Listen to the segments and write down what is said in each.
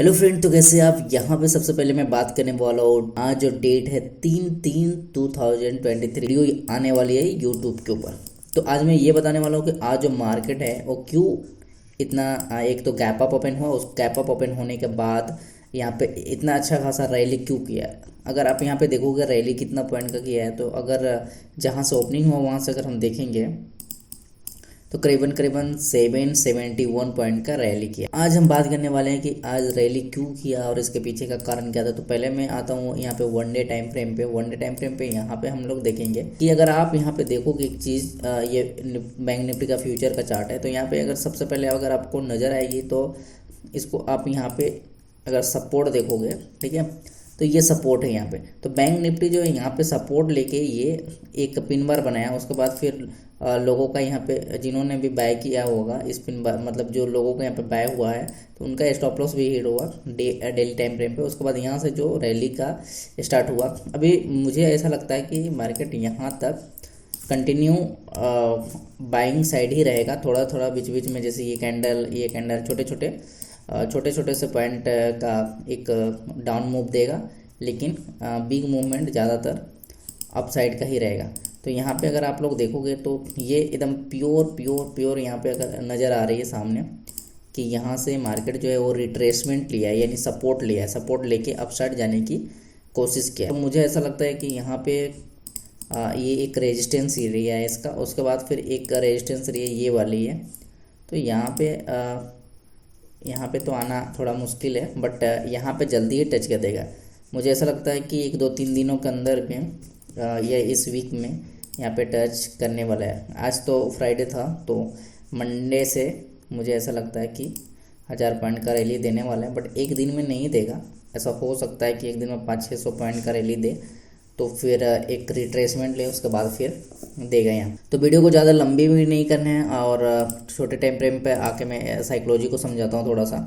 Hello friend, तो कैसे आप। यहाँ पे सबसे पहले मैं बात करने वाला हूँ। आज जो डेट है 3/3/2023, वीडियो आने वाली है यूट्यूब के ऊपर। तो आज मैं ये बताने वाला हूँ कि आज जो मार्केट है वो क्यों इतना एक तो गैप अप ओपन हुआ, उस गैप अप ओपन होने के बाद यहाँ पे इतना अच्छा खासा रैली क्यों किया है। अगर आप यहाँ पे देखोगे रैली कितना पॉइंट का किया है, तो अगर जहाँ से ओपनिंग हुआ वहाँ से अगर हम देखेंगे तो करीबन करीबन 771 पॉइंट का रैली किया। आज हम बात करने वाले हैं कि आज रैली क्यों किया और इसके पीछे का कारण क्या था। तो पहले मैं आता हूँ यहाँ पे वन डे टाइम फ्रेम पे यहाँ पे हम लोग देखेंगे कि अगर आप यहाँ पे देखोगे एक चीज़, ये बैंक निफ्टी का फ्यूचर का चार्ट है। तो यहाँ पे अगर सबसे पहले अगर आपको नज़र आएगी तो इसको आप यहाँ पे अगर सपोर्ट देखोगे, ठीक है, तो ये सपोर्ट है यहाँ पे। तो बैंक निफ्टी जो है यहाँ पे सपोर्ट लेके ये एक पिन बार बनाया, उसके बाद फिर लोगों का यहाँ पे जिन्होंने भी बाय किया होगा इस पिन बार, मतलब जो लोगों का यहाँ पे बाय हुआ है, तो उनका स्टॉप लॉस भी हिट हुआ डेली टाइम फ्रेम पे। उसके बाद यहाँ से जो रैली का स्टार्ट हुआ, अभी मुझे ऐसा लगता है कि मार्केट यहाँ तक कंटिन्यू बाइंग साइड ही रहेगा। थोड़ा थोड़ा बीच बीच में जैसे ये कैंडल छोटे छोटे से पॉइंट का एक डाउन मूव देगा, लेकिन बिग मूवमेंट ज़्यादातर अप साइड का ही रहेगा। तो यहाँ पे अगर आप लोग देखोगे तो ये एकदम प्योर यहाँ पे अगर नज़र आ रही है सामने कि यहाँ से मार्केट जो है वो रिट्रेसमेंट लिया है, यानी सपोर्ट लिया है, सपोर्ट लेके अप साइड जाने की कोशिश किया। तो मुझे ऐसा लगता है कि यहाँ पे ये एक रेजिस्टेंस एरिया है इसका, उसके बाद फिर एक रेजिस्टेंस एरिया ये वाली है। तो यहाँ पे तो आना थोड़ा मुश्किल है, बट यहाँ पे जल्दी ही टच कर देगा। मुझे ऐसा लगता है कि 1 2 3 दिनों के अंदर में या इस वीक में यहाँ पे टच करने वाला है। आज तो फ्राइडे था, तो मंडे से मुझे ऐसा लगता है कि 1000 पॉइंट का रैली देने वाला है, बट एक दिन में नहीं देगा। ऐसा हो सकता है कि एक दिन में 500-600 पॉइंट का रैली दे, तो फिर एक रिट्रेसमेंट ले, उसके बाद फिर देगा यहाँ। तो वीडियो को ज़्यादा लंबी भी नहीं करना है और छोटे टाइम फ्रेम पे आके मैं साइकोलॉजी को समझाता हूँ थोड़ा सा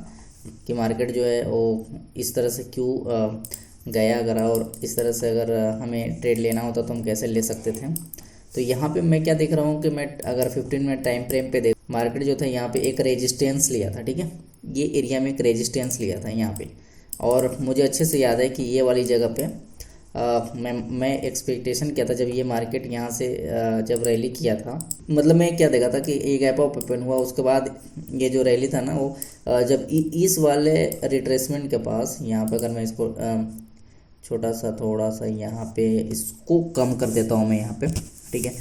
कि मार्केट जो है वो इस तरह से क्यों गया अगर, और इस तरह से अगर हमें ट्रेड लेना होता तो हम कैसे ले सकते थे। तो यहाँ पे मैं क्या देख रहा हूँ कि मैं अगर 15 मिनट टाइम फ्रेम पे देख, मार्केट जो था यहाँ पे एक रेजिस्टेंस लिया था, ठीक है, ये एरिया में एक रेजिस्टेंस लिया था यहाँ पे। और मुझे अच्छे से याद है कि ये वाली जगह पे मैं एक्सपेक्टेशन किया था जब ये मार्केट यहाँ से जब रैली किया था, मतलब मैं क्या देखा था कि एक गैप अप ओपन हुआ, उसके बाद ये जो रैली था ना वो जब इस वाले रिट्रेसमेंट के पास, यहाँ पे अगर मैं इसको छोटा सा थोड़ा सा यहाँ पे इसको कम कर देता हूँ मैं यहाँ पे, ठीक है।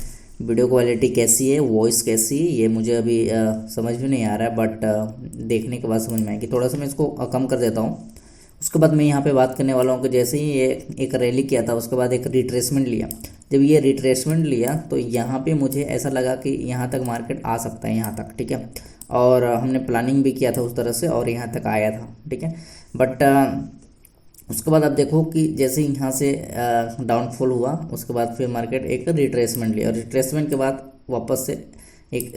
वीडियो क्वालिटी कैसी है, वॉइस कैसी है, ये मुझे अभी समझ में नहीं आ रहा है, बट देखने के बाद समझ में आएगी। थोड़ा सा मैं इसको कम कर देता हूँ। उसके बाद मैं यहाँ पे बात करने वाला हूँ कि जैसे ही ये एक रैली किया था, उसके बाद एक रिट्रेसमेंट लिया। जब ये रिट्रेसमेंट लिया तो यहाँ पे मुझे ऐसा लगा कि यहाँ तक मार्केट आ सकता है, यहाँ तक, ठीक है। और हमने प्लानिंग भी किया था उस तरह से और यहाँ तक आया था, ठीक है। बट उसके बाद आप देखो कि जैसे यहाँ से डाउनफॉल हुआ, उसके बाद फिर मार्केट एक रिट्रेसमेंट लिया और रिट्रेसमेंट के बाद वापस से एक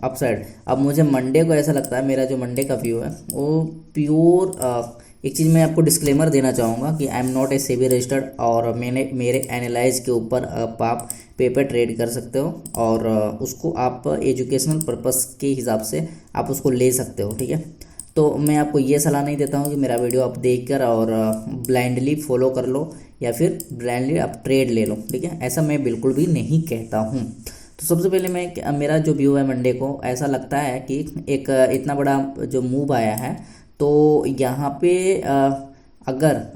अपसाइड। अब मुझे मंडे को ऐसा लगता है, मेरा जो मंडे का व्यू है वो प्योर एक चीज़ मैं आपको डिस्क्लेमर देना चाहूँगा कि I am not a SEBI registered, और मैंने मेरे एनालाइज के ऊपर आप पेपर ट्रेड कर सकते हो और उसको आप एजुकेशनल पर्पस के हिसाब से आप उसको ले सकते हो, ठीक है। तो मैं आपको ये सलाह नहीं देता हूँ कि मेरा वीडियो आप देखकर और ब्लाइंडली फॉलो कर लो या फिर ब्लाइंडली आप ट्रेड ले लो, ठीक है, ऐसा मैं बिल्कुल भी नहीं कहता हूँ। तो सबसे पहले मेरा जो व्यू है मंडे को, ऐसा लगता है कि एक इतना बड़ा जो मूव आया है, तो यहाँ पे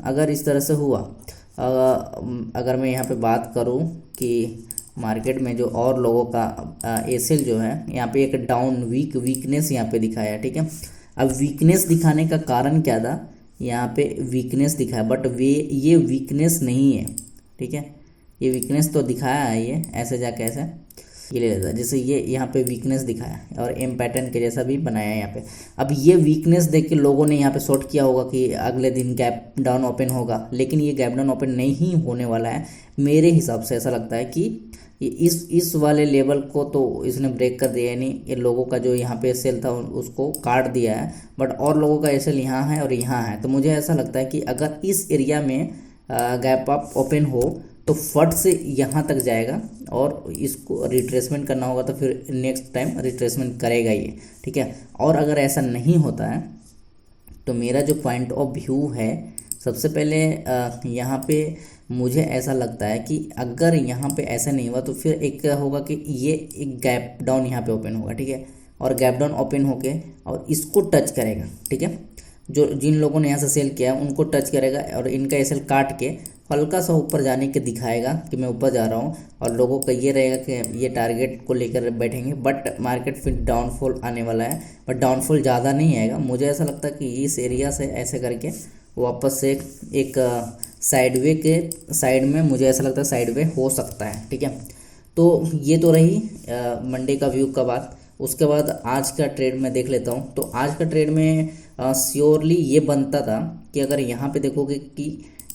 अगर इस तरह से हुआ, अगर मैं यहाँ पे बात करूँ कि मार्केट में जो और लोगों का एसेल जो है यहाँ पे एक डाउन वीकनेस यहाँ पे दिखाया, ठीक है। अब वीकनेस दिखाने का कारण क्या था, यहाँ पे वीकनेस दिखाया, बट ये वीकनेस नहीं है, ठीक है। ये वीकनेस तो दिखाया है, ये ऐसे जाके ऐसे ये ले लेता है, जैसे ये यहाँ पे वीकनेस दिखाया और एम पैटर्न के जैसा भी बनाया है यहाँ पे। अब ये वीकनेस देख के लोगों ने यहाँ पे शॉर्ट किया होगा कि अगले दिन गैप डाउन ओपन होगा, लेकिन ये गैप डाउन ओपन नहीं होने वाला है। मेरे हिसाब से ऐसा लगता है कि ये इस वाले लेवल को तो इसने ब्रेक कर दिया, यानी ये लोगों का जो यहाँ पे सेल था उसको काट दिया है, बट और लोगों का सेल यहाँ है और यहाँ है। तो मुझे ऐसा लगता है कि अगर इस एरिया में गैप अप ओपन हो तो फट से यहाँ तक जाएगा और इसको रिट्रेसमेंट करना होगा, तो फिर नेक्स्ट टाइम रिट्रेसमेंट करेगा ये, ठीक है। और अगर ऐसा नहीं होता है तो मेरा जो पॉइंट ऑफ व्यू है, सबसे पहले यहाँ पे मुझे ऐसा लगता है कि अगर यहाँ पे ऐसा नहीं हुआ तो फिर एक होगा कि ये एक गैप डाउन यहाँ पे ओपन होगा, ठीक है, और गैप डाउन ओपन होके और इसको टच करेगा, ठीक है, जो जिन लोगों ने यहाँ से सेल किया उनको टच करेगा और इनका एसएल काट के हल्का सा ऊपर जाने के दिखाएगा कि मैं ऊपर जा रहा हूँ, और लोगों का ये रहेगा कि ये टारगेट को लेकर बैठेंगे, बट मार्केट फिर डाउनफॉल आने वाला है, बट डाउनफॉल ज़्यादा नहीं आएगा। मुझे ऐसा लगता है कि इस एरिया से ऐसे करके वापस से एक साइडवे के साइड में, मुझे ऐसा लगता है साइडवे हो सकता है, ठीक है। तो ये तो रही मंडे का व्यू का बात। उसके बाद आज का ट्रेड में देख लेता हूँ। तो आज का ट्रेड में श्योरली ये बनता था कि अगर यहाँ पे देखोगे कि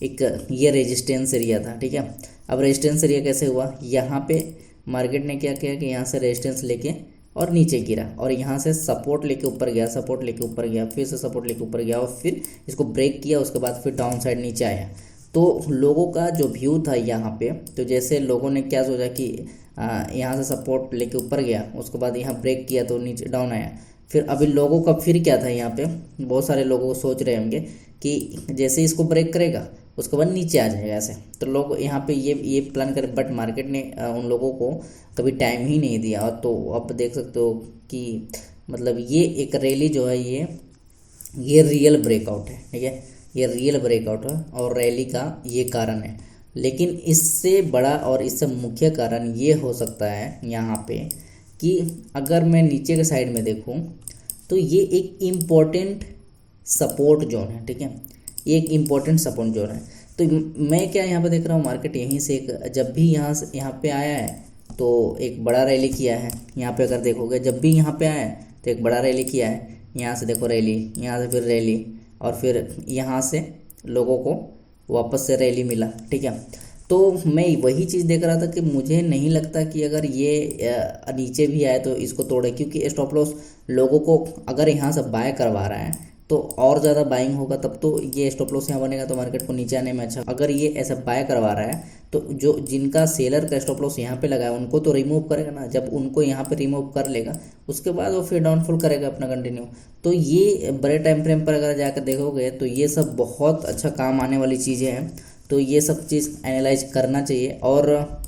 एक ये रेजिस्टेंस एरिया था, ठीक है। अब रेजिस्टेंस एरिया कैसे हुआ, यहाँ पे मार्केट ने क्या किया कि यहाँ से रेजिस्टेंस लेके और नीचे गिरा और यहाँ से सपोर्ट लेके ऊपर गया, सपोर्ट लेके ऊपर गया, फिर से सपोर्ट लेके ऊपर गया और फिर इसको ब्रेक किया, उसके बाद फिर डाउन साइड नीचे आया। तो लोगों का जो व्यू था यहाँ पे, तो जैसे लोगों ने क्या सोचा कि यहाँ से सपोर्ट लेके ऊपर गया, उसके बाद यहाँ ब्रेक किया तो नीचे डाउन आया। फिर अभी लोगों का फिर क्या था, यहाँ पे बहुत सारे लोगों को सोच रहे होंगे कि जैसे इसको ब्रेक करेगा उसके बाद नीचे आ जाएगा ऐसे, तो लोग यहाँ पे ये प्लान करें, बट मार्केट ने उन लोगों को कभी टाइम ही नहीं दिया। और तो अब देख सकते हो कि मतलब ये एक रैली जो है ये रियल ब्रेकआउट है, ठीक है, ये रियल ब्रेकआउट है और रैली का ये कारण है। लेकिन इससे बड़ा और इससे मुख्य कारण ये हो सकता है यहाँ पे कि अगर मैं नीचे के साइड में देखूँ तो ये एक इम्पोर्टेंट सपोर्ट जोन है, ठीक है, ये एक इम्पोर्टेंट सपोर्ट जोन है। तो मैं क्या यहाँ पे देख रहा हूँ, मार्केट यहीं से एक जब भी यहाँ पे आया है तो एक बड़ा रैली किया है। यहाँ पे अगर देखोगे जब भी यहाँ पे आया है तो एक बड़ा रैली किया है, यहाँ से देखो रैली, यहाँ से फिर रैली और फिर यहाँ से लोगों को वापस से रैली मिला, ठीक है। तो मैं वही चीज़ देख रहा था कि मुझे नहीं लगता कि अगर ये नीचे भी आए तो इसको तोड़े, क्योंकि स्टॉप लॉस लोगों को अगर यहाँ से बाय करवा रहा है तो और ज़्यादा बाइंग होगा, तब तो ये स्टॉप लॉस यहाँ बनेगा तो मार्केट को नीचे आने में अच्छा। अगर ये ऐसा बाय करवा रहा है तो जो जिनका सेलर का स्टॉप लॉस यहाँ पे लगा है उनको तो रिमूव करेगा ना, जब उनको यहाँ पे रिमूव कर लेगा उसके बाद वो फिर डाउनफॉल करेगा अपना कंटिन्यू। तो ये बड़े टाइम फ्रेम पर अगर जाकर देखोगे तो ये सब बहुत अच्छा काम आने वाली चीज़ें हैं। तो ये सब चीज़ एनालाइज करना चाहिए। और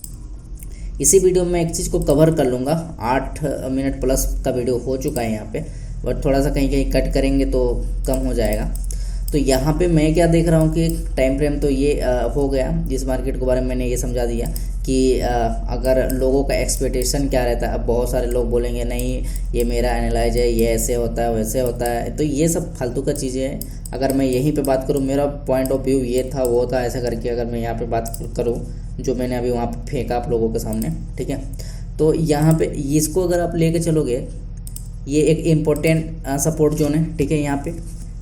इसी वीडियो में एक चीज़ को कवर कर लूँगा, 8 मिनट प्लस का वीडियो हो चुका है यहाँ पे, बट थोड़ा सा कहीं कहीं कट करेंगे तो कम हो जाएगा। तो यहाँ पे मैं क्या देख रहा हूँ कि टाइम फ्रेम तो ये हो गया, जिस मार्केट के बारे में मैंने ये समझा दिया कि अगर लोगों का एक्सपेक्टेशन क्या रहता है। अब बहुत सारे लोग बोलेंगे नहीं ये मेरा एनालाइज है, ये ऐसे होता है वैसे होता है, तो ये सब फालतू का चीज़ें हैं। अगर मैं यहीं पे बात करूँ, मेरा पॉइंट ऑफ व्यू ये था वो था ऐसा करके, अगर मैं यहाँ पे बात करूँ जो मैंने अभी वहाँ पे फेंका आप लोगों के सामने, ठीक है। तो यहाँ पे इसको अगर आप लेके चलोगे, ये एक इम्पोर्टेंट सपोर्ट जोन है, ठीक है, यहाँ पे,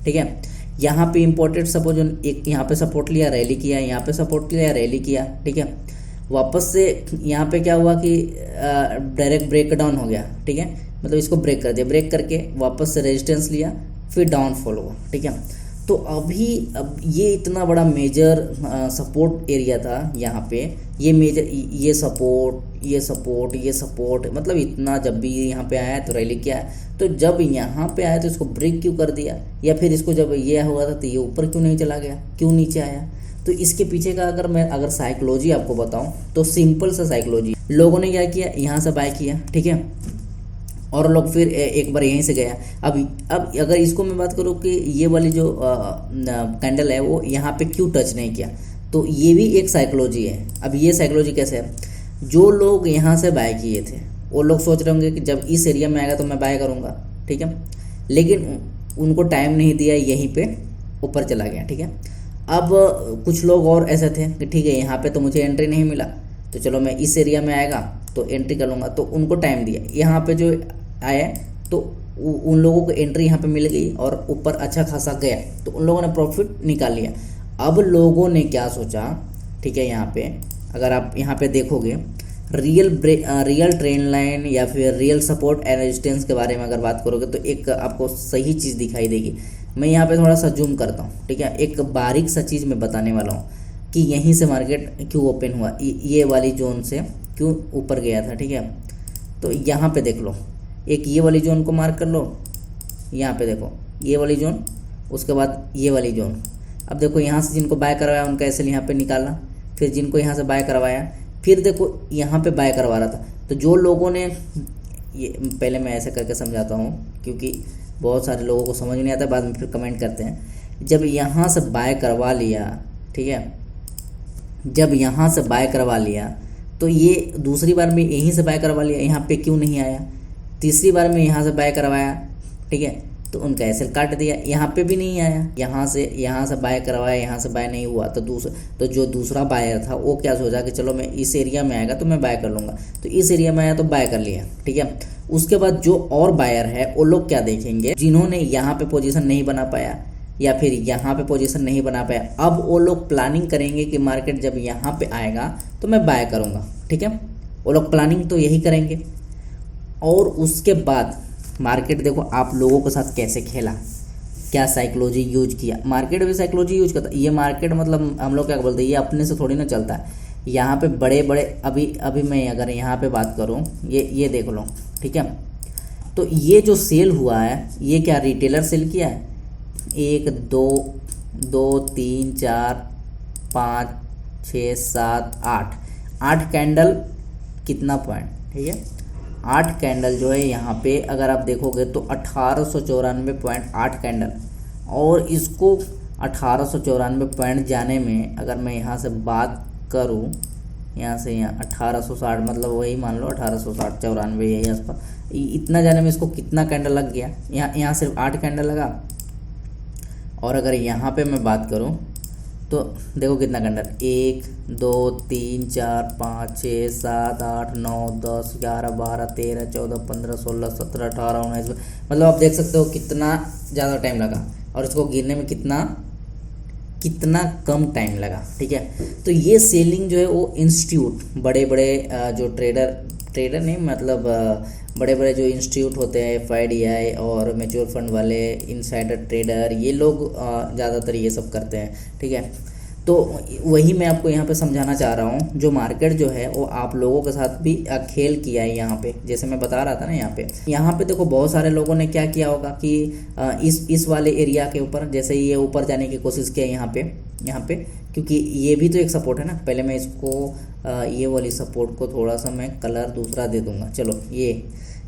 ठीक है, यहाँ पे इम्पोर्टेंट सपोर्ट जोन, एक यहाँ पे सपोर्ट लिया रैली किया, यहाँ पे सपोर्ट लिया रैली किया, ठीक है। वापस से यहाँ पे क्या हुआ कि डायरेक्ट ब्रेक डाउन हो गया, ठीक है, मतलब इसको ब्रेक कर दिया, ब्रेक करके वापस से रेजिस्टेंस लिया, फिर डाउनफॉल हुआ, ठीक है। तो अब ये इतना बड़ा मेजर सपोर्ट एरिया था यहाँ पे, ये मेजर ये सपोर्ट मतलब इतना, जब भी यहाँ पे आया तो रैली किया, तो जब यहाँ पे आया तो इसको ब्रेक क्यों कर दिया, या फिर इसको जब ये हुआ था तो ये ऊपर क्यों नहीं चला गया, क्यों नीचे आया। तो इसके पीछे का अगर साइकोलॉजी आपको बताऊं तो सिंपल सा साइकोलॉजी, लोगों ने क्या किया, यहाँ से बाय किया, ठीक है, और लोग फिर एक बार यहीं से गया। अब अगर इसको मैं बात करूँ कि ये वाली जो कैंडल है वो यहाँ पे क्यों टच नहीं किया, तो ये भी एक साइकोलॉजी है। अब ये साइकोलॉजी कैसे है, जो लोग यहाँ से बाय किए थे वो लोग सोच रहे होंगे कि जब इस एरिया में आएगा तो मैं बाय करूँगा, ठीक है, लेकिन उनको टाइम नहीं दिया, यहीं पे ऊपर चला गया, ठीक है। अब कुछ लोग और ऐसे थे कि ठीक है यहाँ पे तो मुझे एंट्री नहीं मिला, तो चलो मैं इस एरिया में आएगा तो एंट्री कर लूँगा, तो उनको टाइम दिया, यहाँ पे जो आया तो उन लोगों को एंट्री यहाँ पे मिल गई और ऊपर अच्छा खासा गया, तो उन लोगों ने प्रॉफिट निकाल लिया। अब लोगों ने क्या सोचा, ठीक है, यहाँ पे अगर आप यहाँ पे देखोगे रियल ट्रेंड लाइन या फिर रियल सपोर्ट एंड रेजिस्टेंस के बारे में अगर बात करोगे तो एक आपको सही चीज़ दिखाई देगी। मैं यहाँ पे थोड़ा सा जूम करता हूँ, ठीक है, एक बारीक सा चीज़ मैं बताने वाला हूँ कि यहीं से मार्केट क्यों ओपन हुआ, ये वाली जोन से क्यों ऊपर गया था, ठीक है। तो यहाँ पे देख लो, एक ये वाली जोन को मार्क कर लो, यहाँ पे देखो ये वाली जोन उसके बाद ये वाली जोन। अब देखो यहाँ से जिनको बाय करवाया उनका एसएल यहाँ पे निकाला, फिर जिनको यहाँ से बाय करवाया, फिर देखो यहाँ पे बाय करवा रहा था। तो जो लोगों ने ये, पहले मैं ऐसे करके समझाता हूँ क्योंकि बहुत सारे लोगों को समझ नहीं आता, बाद में फिर कमेंट करते हैं। जब यहाँ से बाय करवा लिया, ठीक है, जब यहाँ से बाय करवा लिया तो ये दूसरी बार में यहीं से बाय करवा लिया, यहाँ पे क्यों नहीं आया, तीसरी बार में यहाँ से बाय करवाया, ठीक है, तो उनका एसएल काट दिया, यहाँ पे भी नहीं आया, यहाँ से बाय करवाया, यहाँ से बाय नहीं हुआ, तो जो दूसरा बायर था वो क्या सोचा कि चलो मैं इस एरिया में आएगा तो मैं बाय कर लूँगा, तो इस एरिया में आया तो बाय कर लिया, ठीक है। उसके बाद जो और बायर है वो लोग क्या देखेंगे, जिन्होंने यहाँ पे पोजीशन नहीं बना पाया या फिर यहाँ पे पोजीशन नहीं बना पाया, अब वो लोग प्लानिंग करेंगे कि मार्केट जब यहाँ पे आएगा तो मैं बाय करूँगा, ठीक है। वो लोग प्लानिंग तो यही करेंगे। और उसके बाद मार्केट देखो आप लोगों के साथ कैसे खेला, क्या साइकोलॉजी यूज किया। मार्केट भी साइकोलॉजी यूज करता है। ये मार्केट मतलब हम लोग क्या बोलते हैं, ये अपने से थोड़ी ना चलता है। यहाँ पे बड़े बड़े अभी मैं अगर यहाँ पे बात करूँ, ये देख लो, ठीक है। तो ये जो सेल हुआ है ये क्या रिटेलर सेल किया है, 1 2 2 3 4 5 6 7 8 कैंडल, कितना पॉइंट, ठीक है, 8 कैंडल जो है यहाँ पे अगर आप देखोगे तो 1894.8 कैंडल। और इसको 1894 पॉइंट जाने में अगर मैं यहाँ से बात करूँ, यहाँ से यहाँ 1860 मतलब वही मान लो 1860 94 यही आसपास, इतना जाने में इसको कितना कैंडल लग गया, यहाँ सिर्फ 8 कैंडल लगा। और अगर यहाँ पे मैं बात करूँ तो देखो कितना कैंडल, 1 2 3 4 5 6 7 8 9 10 11 12 13 14 15 16 17 18 19, मतलब आप देख सकते हो कितना ज़्यादा टाइम लगा और इसको गिरने में कितना कम टाइम लगा, ठीक है। तो ये सेलिंग जो है वो इंस्टीट्यूट, बड़े बड़े जो ट्रेडर नहीं मतलब बड़े बड़े जो इंस्टीट्यूट होते हैं, FIDI और म्यूचुअल फंड वाले, इनसाइडर ट्रेडर, ये लोग ज़्यादातर ये सब करते हैं, ठीक है। तो वही मैं आपको यहाँ पे समझाना चाह रहा हूँ, जो मार्केट जो है वो आप लोगों के साथ भी खेल किया है यहाँ पे, जैसे मैं बता रहा था ना। यहाँ पे देखो बहुत सारे लोगों ने क्या किया होगा कि इस वाले एरिया के ऊपर, जैसे ये ऊपर जाने की कोशिश किया यहाँ पे, क्योंकि ये भी तो एक सपोर्ट है ना। पहले मैं इसको ये वाली सपोर्ट को थोड़ा सा मैं कलर दूसरा दे दूँगा, चलो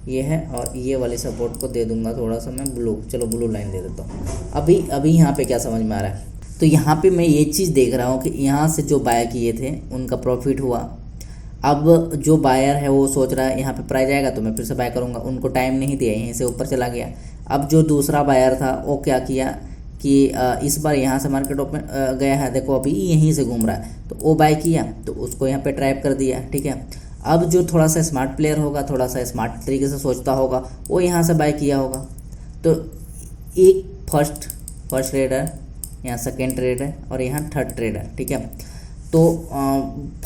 ये है, और ये वाली सपोर्ट को दे दूंगा थोड़ा सा मैं ब्लू, चलो ब्लू लाइन दे देता हूँ। अभी यहाँ पे क्या समझ में आ रहा है, तो यहाँ पे मैं ये चीज़ देख रहा हूँ कि यहाँ से जो बाय किए थे उनका प्रॉफिट हुआ। अब जो बायर है वो सोच रहा है यहाँ पे प्राइस आएगा तो मैं फिर से बाय करूँगा, उनको टाइम नहीं दिया, यहीं से ऊपर चला गया। अब जो दूसरा बायर था वो क्या किया कि इस बार यहाँ से मार्केट ओपन गया है, देखो अभी यहीं से घूम रहा है, तो वो बाय किया तो उसको यहाँ पे ट्रैप कर दिया, ठीक है। अब जो थोड़ा सा स्मार्ट प्लेयर होगा, थोड़ा सा स्मार्ट तरीके से सोचता होगा, वो यहाँ से बाय किया होगा। तो एक फर्स्ट ट्रेडर, यहाँ सेकेंड ट्रेडर और यहाँ थर्ड ट्रेडर, ठीक है। तो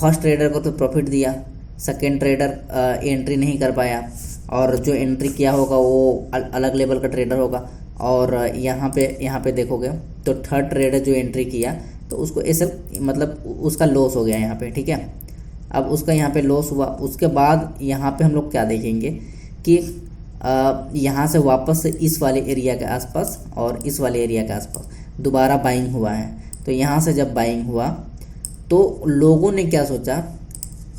फर्स्ट ट्रेडर को तो प्रॉफिट दिया, सेकेंड ट्रेडर एंट्री नहीं कर पाया, और जो एंट्री किया होगा वो अलग लेवल का ट्रेडर होगा। और यहाँ पे देखोगे तो थर्ड ट्रेडर जो एंट्री किया तो उसको ऐसे मतलब उसका लॉस हो गया यहाँ पे, ठीक है। अब उसका यहाँ पे लॉस हुआ, उसके बाद यहाँ पे हम लोग क्या देखेंगे कि यहाँ से वापस से इस वाले एरिया के आसपास और इस वाले एरिया के आसपास दोबारा बाइंग हुआ है। तो यहाँ से जब बाइंग हुआ तो लोगों ने क्या सोचा,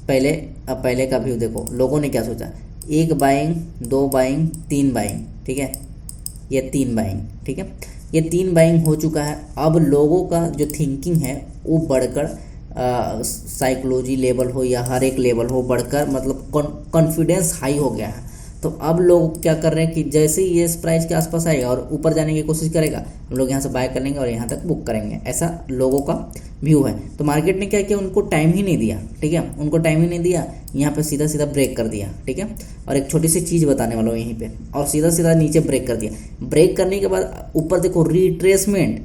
पहले का व्यू देखो, लोगों ने क्या सोचा, 1 बाइंग 2 बाइंग 3 बाइंग, ठीक है, ये 3 बाइंग, ठीक है, ये 3 बाइंग हो चुका है। अब लोगों का जो थिंकिंग है वो बढ़कर साइकोलॉजी लेवल हो या हर एक लेवल हो, बढ़कर मतलब कॉन्फिडेंस हाई हो गया है। तो अब लोग क्या कर रहे हैं कि जैसे ही ये इस प्राइस के आसपास आएगा और ऊपर जाने की कोशिश करेगा, हम लोग यहाँ से बाय कर लेंगे और यहाँ तक बुक करेंगे, ऐसा लोगों का व्यू है। तो मार्केट ने क्या किया, उनको टाइम ही नहीं दिया, ठीक है, उनको टाइम ही नहीं दिया, यहाँ पे सीधा सीधा ब्रेक कर दिया, ठीक है। और एक छोटी सी चीज़ बताने वाला हूँ यहीं पे, और सीधा सीधा नीचे ब्रेक कर दिया। ब्रेक करने के बाद ऊपर देखो रिट्रेसमेंट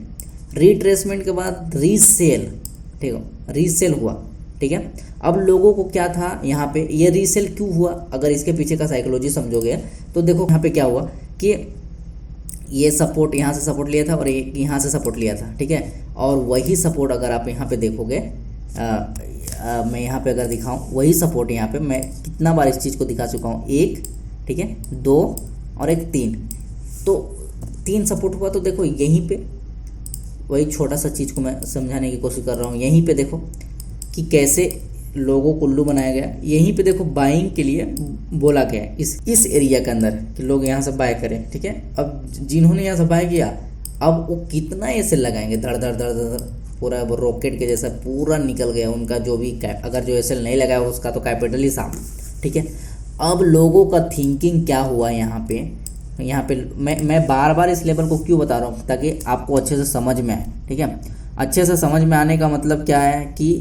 के बाद रीसेल, ठीक है, रीसेल हुआ, ठीक है। अब लोगों को क्या था यहाँ पे, ये रीसेल क्यों हुआ, अगर इसके पीछे का साइकोलॉजी समझोगे तो देखो यहाँ पे क्या हुआ कि ये सपोर्ट, यहाँ से सपोर्ट लिया था और ये यहाँ से सपोर्ट लिया था, ठीक है। और वही सपोर्ट अगर आप यहाँ पे देखोगे, मैं यहाँ पे अगर दिखाऊँ वही सपोर्ट, यहाँ पे मैं कितना बार इस चीज़ को दिखा चुका हूँ, 1, ठीक है, 2 और एक 3, तो 3 सपोर्ट हुआ। तो देखो यहीं पे वही छोटा सा चीज़ को मैं समझाने की कोशिश कर रहा हूँ। यहीं पे देखो कि कैसे लोगों को उल्लू बनाया गया। यहीं पे देखो बाइंग के लिए बोला गया है इस एरिया के अंदर कि लोग यहाँ से बाय करें, ठीक है। अब जिन्होंने यहाँ से बाय किया, अब वो कितना ऐसे लगाएंगे, धड़ धड़ धड़ धड़ धड़, पूरा वो रॉकेट के जैसा पूरा निकल गया उनका जो भी अगर जो ऐसे नहीं लगाया उसका तो कैपिटल ही साफ, ठीक है। अब लोगों का थिंकिंग क्या हुआ यहाँ पे मैं बार बार इस लेवल को क्यों बता रहा हूँ, ताकि आपको अच्छे से समझ में आए, ठीक है। अच्छे से समझ में आने का मतलब क्या है कि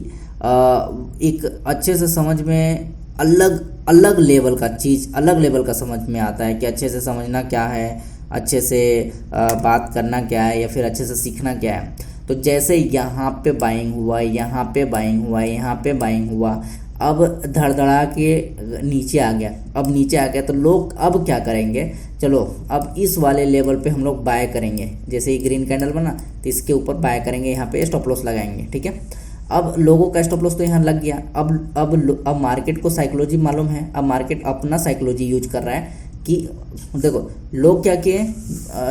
एक अच्छे से समझ में अलग अलग लेवल का चीज़, अलग लेवल का समझ में आता है कि अच्छे से समझना क्या है, अच्छे से बात करना क्या है, या फिर अच्छे से सीखना क्या है। तो जैसे यहाँ पे बाइंग हुआ, यहाँ पे बाइंग हुआ, यहाँ पे बाइंग हुआ, अब धड़धड़ा के नीचे आ गया। अब नीचे आ गया तो लोग अब क्या करेंगे, चलो अब इस वाले लेवल पे हम लोग बाय करेंगे। जैसे ये ग्रीन कैंडल बना तो इसके ऊपर बाय करेंगे, यहाँ पे स्टॉप लॉस लगाएंगे, ठीक है। अब लोगों का स्टॉप लॉस तो यहाँ लग गया। अब मार्केट को साइकोलॉजी मालूम है। अब मार्केट अपना साइकोलॉजी यूज कर रहा है कि देखो लोग क्या किए,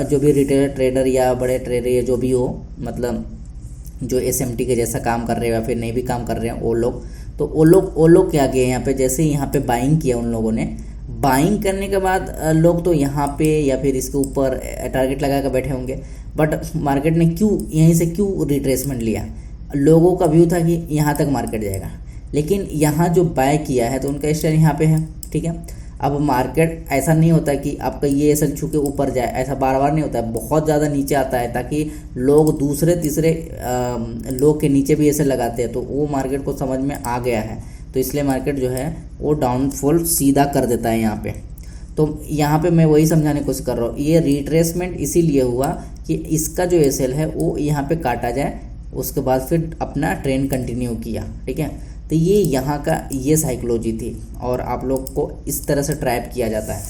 जो भी रिटेलर ट्रेडर या बड़े ट्रेडर या जो भी हो, मतलब जो SMT के जैसा काम कर रहे हो या फिर नहीं भी काम कर रहे हैं वो लोग, तो वो लोग क्या किए यहाँ पे, जैसे यहाँ पे बाइंग किया उन लोगों ने। बाइंग करने के बाद लोग तो यहाँ पे या फिर इसके ऊपर टारगेट लगा कर बैठे होंगे, बट मार्केट ने यहीं से क्यों रिट्रेसमेंट लिया। लोगों का व्यू था कि यहाँ तक मार्केट जाएगा, लेकिन यहाँ जो बाय किया है तो उनका स्टैंड यहाँ पे है, ठीक है। अब मार्केट ऐसा नहीं होता कि आपका ये ऐसा छू के ऊपर जाए, ऐसा बार बार नहीं होता है, बहुत ज़्यादा नीचे आता है ताकि लोग दूसरे तीसरे लोग के नीचे भी ऐसे लगाते हैं, तो वो मार्केट को समझ में आ गया है, तो इसलिए मार्केट जो है वो डाउनफॉल सीधा कर देता है यहाँ पे। तो यहाँ पे मैं वही समझाने की कोशिश कर रहा हूँ, ये रिट्रेसमेंट इसीलिए हुआ कि इसका जो एसएल है वो यहाँ पे काटा जाए, उसके बाद फिर अपना ट्रेंड कंटिन्यू किया, ठीक है। तो ये यहाँ का ये साइकोलॉजी थी और आप लोग को इस तरह से ट्रैप किया जाता है।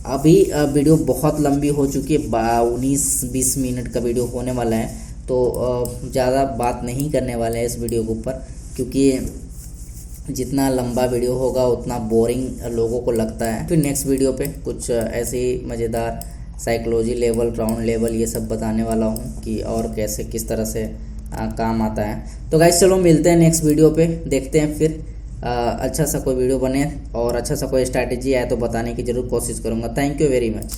अभी वीडियो बहुत लंबी हो चुकी है, 19-20 मिनट का वीडियो होने वाला है, तो ज़्यादा बात नहीं करने वाले हैं इस वीडियो के ऊपर, क्योंकि जितना लंबा वीडियो होगा उतना बोरिंग लोगों को लगता है। फिर नेक्स्ट वीडियो पे कुछ ऐसे ही मज़ेदार साइकोलॉजी लेवल, ग्राउंड लेवल, ये सब बताने वाला हूँ कि और कैसे किस तरह से काम आता है। तो गाइस चलो मिलते हैं नेक्स्ट वीडियो पे, देखते हैं फिर अच्छा सा कोई वीडियो बने और अच्छा सा कोई स्ट्रैटेजी आए तो बताने की ज़रूर कोशिश करूँगा। Thank you very much.